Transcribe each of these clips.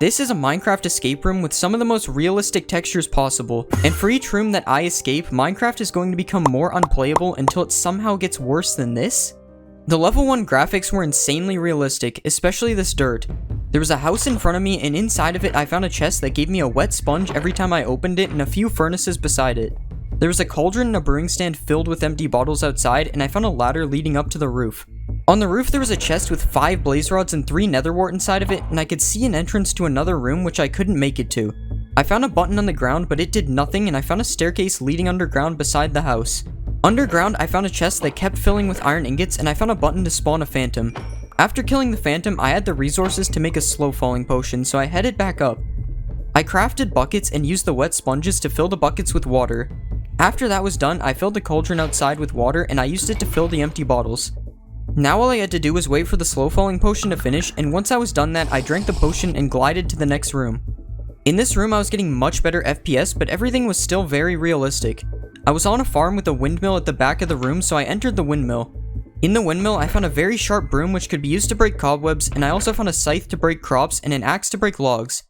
This is a Minecraft escape room with some of the most realistic textures possible, and for each room that I escape, Minecraft is going to become more unplayable until it somehow gets worse than this. The level 1 graphics were insanely realistic, especially this dirt. There was a house in front of me, and inside of it I found a chest that gave me a wet sponge every time I opened it and a few furnaces beside it. There was a cauldron and a brewing stand filled with empty bottles outside, and I found a ladder leading up to the roof. On the roof there was a chest with 5 blaze rods and 3 nether wart inside of it, and I could see an entrance to another room which I couldn't make it to. I found a button on the ground, but it did nothing, and I found a staircase leading underground beside the house. Underground I found a chest that kept filling with iron ingots, and I found a button to spawn a phantom. After killing the phantom, I had the resources to make a slow falling potion, so I headed back up. I crafted buckets and used the wet sponges to fill the buckets with water. After that was done, I filled the cauldron outside with water, and I used it to fill the empty bottles. Now all I had to do was wait for the slow falling potion to finish, and once I was done that, I drank the potion and glided to the next room. In this room I was getting much better FPS, but everything was still very realistic. I was on a farm with a windmill at the back of the room, so I entered the windmill. In the windmill I found a very sharp broom which could be used to break cobwebs, and I also found a scythe to break crops and an axe to break logs.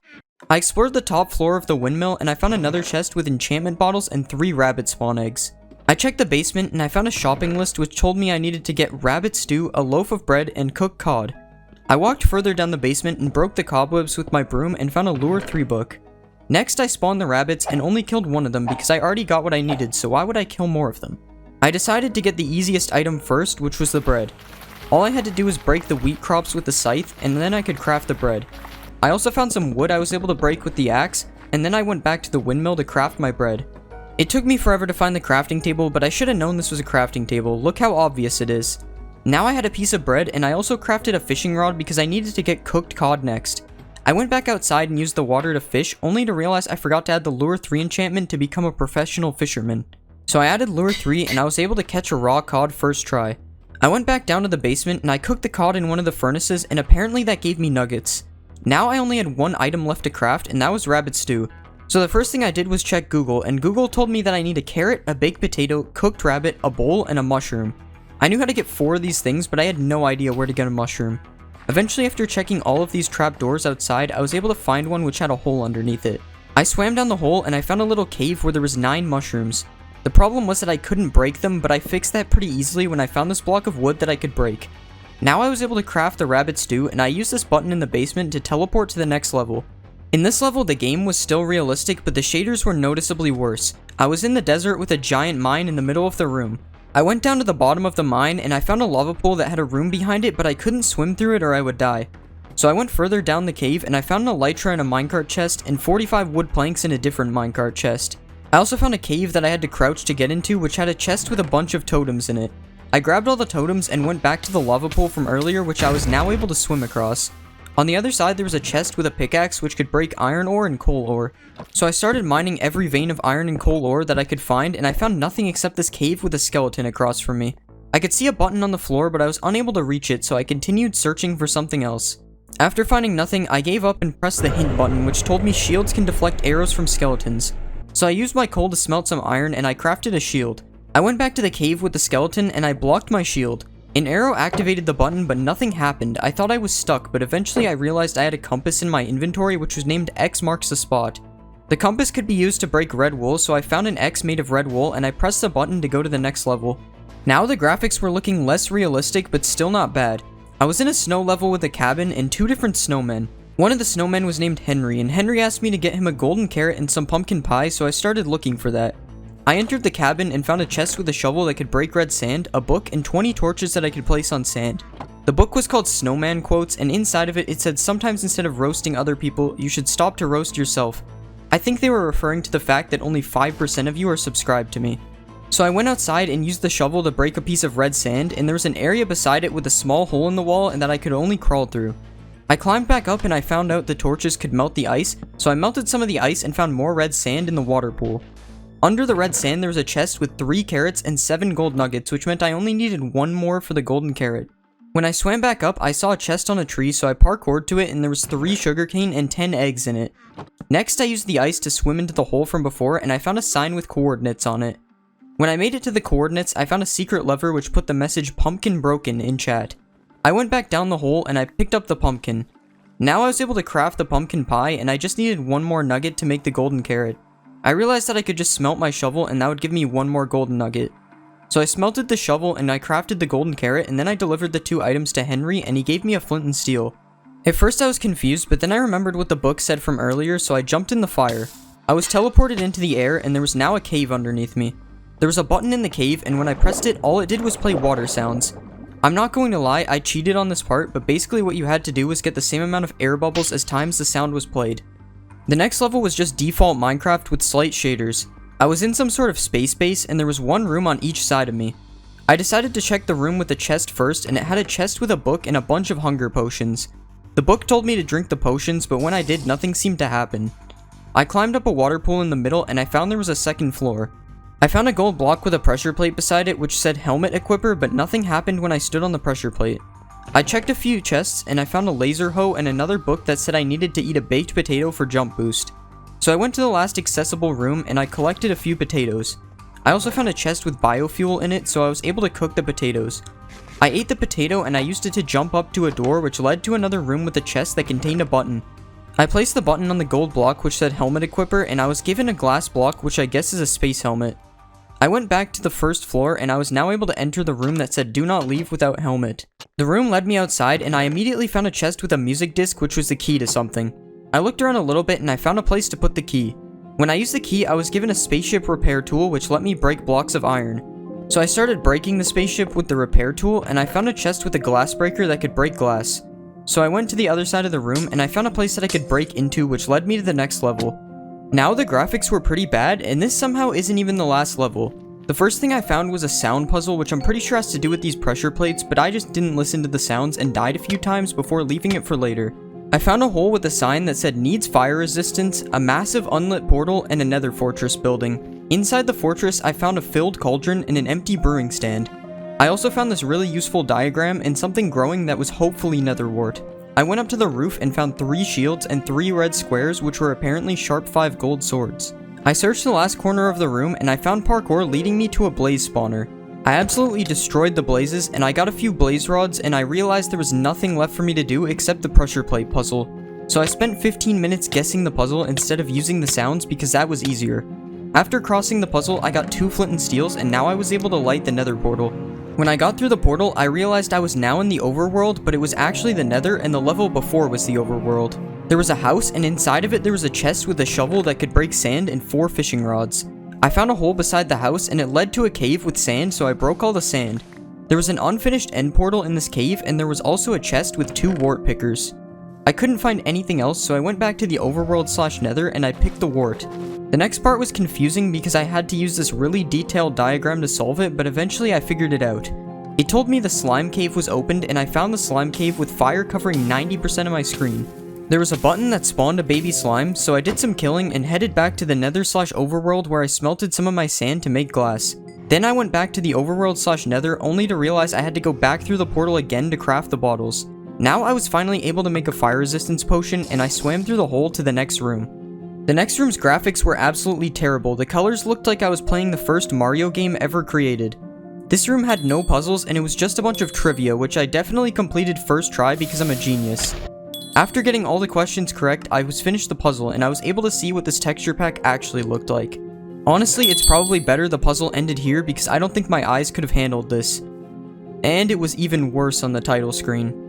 I explored the top floor of the windmill, and I found another chest with enchantment bottles and 3 rabbit spawn eggs. I checked the basement and I found a shopping list which told me I needed to get rabbit stew, a loaf of bread, and cooked cod. I walked further down the basement and broke the cobwebs with my broom and found a lure 3 book. Next I spawned the rabbits and only killed one of them because I already got what I needed, so why would I kill more of them? I decided to get the easiest item first, which was the bread. All I had to do was break the wheat crops with the scythe, and then I could craft the bread. I also found some wood I was able to break with the axe, and then I went back to the windmill to craft my bread. It took me forever to find the crafting table, but I should have known this was a crafting table. Look how obvious it is. Now I had a piece of bread, and I also crafted a fishing rod because I needed to get cooked cod next. I went back outside and used the water to fish, only to realize I forgot to add the lure 3 enchantment to become a professional fisherman. So I added lure 3 and I was able to catch a raw cod first try. I went back down to the basement and I cooked the cod in one of the furnaces, and apparently that gave me nuggets. Now I only had 1 item left to craft, and that was rabbit stew. So the first thing I did was check Google, and Google told me that I need a carrot, a baked potato, cooked rabbit, a bowl, and a mushroom. I knew how to get 4 of these things, but I had no idea where to get a mushroom. Eventually, after checking all of these trapdoors outside, I was able to find one which had a hole underneath it. I swam down the hole and I found a little cave where there was 9 mushrooms. The problem was that I couldn't break them, but I fixed that pretty easily when I found this block of wood that I could break. Now I was able to craft the rabbit stew, and I used this button in the basement to teleport to the next level. In this level, the game was still realistic, but the shaders were noticeably worse. I was in the desert with a giant mine in the middle of the room. I went down to the bottom of the mine, and I found a lava pool that had a room behind it, but I couldn't swim through it or I would die. So I went further down the cave, and I found an elytra in a minecart chest, and 45 wood planks in a different minecart chest. I also found a cave that I had to crouch to get into, which had a chest with a bunch of totems in it. I grabbed all the totems and went back to the lava pool from earlier, which I was now able to swim across. On the other side there was a chest with a pickaxe which could break iron ore and coal ore. So I started mining every vein of iron and coal ore that I could find, and I found nothing except this cave with a skeleton across from me. I could see a button on the floor, but I was unable to reach it, so I continued searching for something else. After finding nothing, I gave up and pressed the hint button, which told me shields can deflect arrows from skeletons. So I used my coal to smelt some iron and I crafted a shield. I went back to the cave with the skeleton and I blocked my shield. An arrow activated the button, but nothing happened. I thought I was stuck, but eventually I realized I had a compass in my inventory which was named X marks the spot. The compass could be used to break red wool, so I found an X made of red wool and I pressed the button to go to the next level. Now the graphics were looking less realistic, but still not bad. I was in a snow level with a cabin and 2 different snowmen. One of the snowmen was named Henry, and Henry asked me to get him a golden carrot and some pumpkin pie, so I started looking for that. I entered the cabin and found a chest with a shovel that could break red sand, a book, and 20 torches that I could place on sand. The book was called Snowman Quotes, and inside of it said sometimes instead of roasting other people, you should stop to roast yourself. I think they were referring to the fact that only 5% of you are subscribed to me. So I went outside and used the shovel to break a piece of red sand, and there was an area beside it with a small hole in the wall and that I could only crawl through. I climbed back up and I found out the torches could melt the ice, so I melted some of the ice and found more red sand in the water pool. Under the red sand there was a chest with 3 carrots and 7 gold nuggets, which meant I only needed 1 more for the golden carrot. When I swam back up, I saw a chest on a tree, so I parkoured to it and there was 3 sugarcane and 10 eggs in it. Next I used the ice to swim into the hole from before, and I found a sign with coordinates on it. When I made it to the coordinates, I found a secret lever which put the message pumpkin broken in chat. I went back down the hole and I picked up the pumpkin. Now I was able to craft the pumpkin pie, and I just needed one more nugget to make the golden carrot. I realized that I could just smelt my shovel and that would give me one more golden nugget. So I smelted the shovel and I crafted the golden carrot, and then I delivered the 2 items to Henry and he gave me a flint and steel. At first I was confused, but then I remembered what the book said from earlier, so I jumped in the fire. I was teleported into the air and there was now a cave underneath me. There was a button in the cave, and when I pressed it, all it did was play water sounds. I'm not going to lie, I cheated on this part, but basically what you had to do was get the same amount of air bubbles as times the sound was played. The next level was just default Minecraft with slight shaders. I was in some sort of space base and there was one room on each side of me. I decided to check the room with the chest first, and it had a chest with a book and a bunch of hunger potions. The book told me to drink the potions, but when I did, nothing seemed to happen. I climbed up a water pool in the middle and I found there was a second floor. I found a gold block with a pressure plate beside it which said helmet equipper, but nothing happened when I stood on the pressure plate. I checked a few chests and I found a laser hoe and another book that said I needed to eat a baked potato for jump boost. So I went to the last accessible room and I collected a few potatoes. I also found a chest with biofuel in it, so I was able to cook the potatoes. I ate the potato and I used it to jump up to a door which led to another room with a chest that contained a button. I placed the button on the gold block which said helmet equipper, and I was given a glass block which I guess is a space helmet. I went back to the first floor and I was now able to enter the room that said do not leave without helmet. The room led me outside and I immediately found a chest with a music disc which was the key to something. I looked around a little bit and I found a place to put the key. When I used the key, I was given a spaceship repair tool which let me break blocks of iron. So I started breaking the spaceship with the repair tool, and I found a chest with a glass breaker that could break glass. So I went to the other side of the room and I found a place that I could break into, which led me to the next level. Now the graphics were pretty bad, and this somehow isn't even the last level. The first thing I found was a sound puzzle which I'm pretty sure has to do with these pressure plates, but I just didn't listen to the sounds and died a few times before leaving it for later. I found a hole with a sign that said needs fire resistance, a massive unlit portal, and a nether fortress building. Inside the fortress I found a filled cauldron and an empty brewing stand. I also found this really useful diagram and something growing that was hopefully nether wart. I went up to the roof and found 3 shields and 3 red squares which were apparently sharp 5 gold swords. I searched the last corner of the room and I found parkour leading me to a blaze spawner. I absolutely destroyed the blazes and I got a few blaze rods, and I realized there was nothing left for me to do except the pressure plate puzzle. So I spent 15 minutes guessing the puzzle instead of using the sounds because that was easier. After crossing the puzzle, I got 2 flint and steels and now I was able to light the nether portal. When I got through the portal, I realized I was now in the overworld, but it was actually the nether and the level before was the overworld. There was a house, and inside of it there was a chest with a shovel that could break sand and 4 fishing rods. I found a hole beside the house and it led to a cave with sand, so I broke all the sand. There was an unfinished end portal in this cave, and there was also a chest with 2 wart pickers. I couldn't find anything else, so I went back to the overworld / nether and I picked the wart. The next part was confusing because I had to use this really detailed diagram to solve it, but eventually I figured it out. It told me the slime cave was opened, and I found the slime cave with fire covering 90% of my screen. There was a button that spawned a baby slime, so I did some killing and headed back to the nether / overworld where I smelted some of my sand to make glass. Then I went back to the overworld / nether only to realize I had to go back through the portal again to craft the bottles. Now I was finally able to make a fire resistance potion, and I swam through the hole to the next room. The next room's graphics were absolutely terrible. The colors looked like I was playing the first Mario game ever created. This room had no puzzles and it was just a bunch of trivia, which I definitely completed first try because I'm a genius. After getting all the questions correct, I was finished the puzzle and I was able to see what this texture pack actually looked like. Honestly, it's probably better the puzzle ended here because I don't think my eyes could have handled this. And it was even worse on the title screen.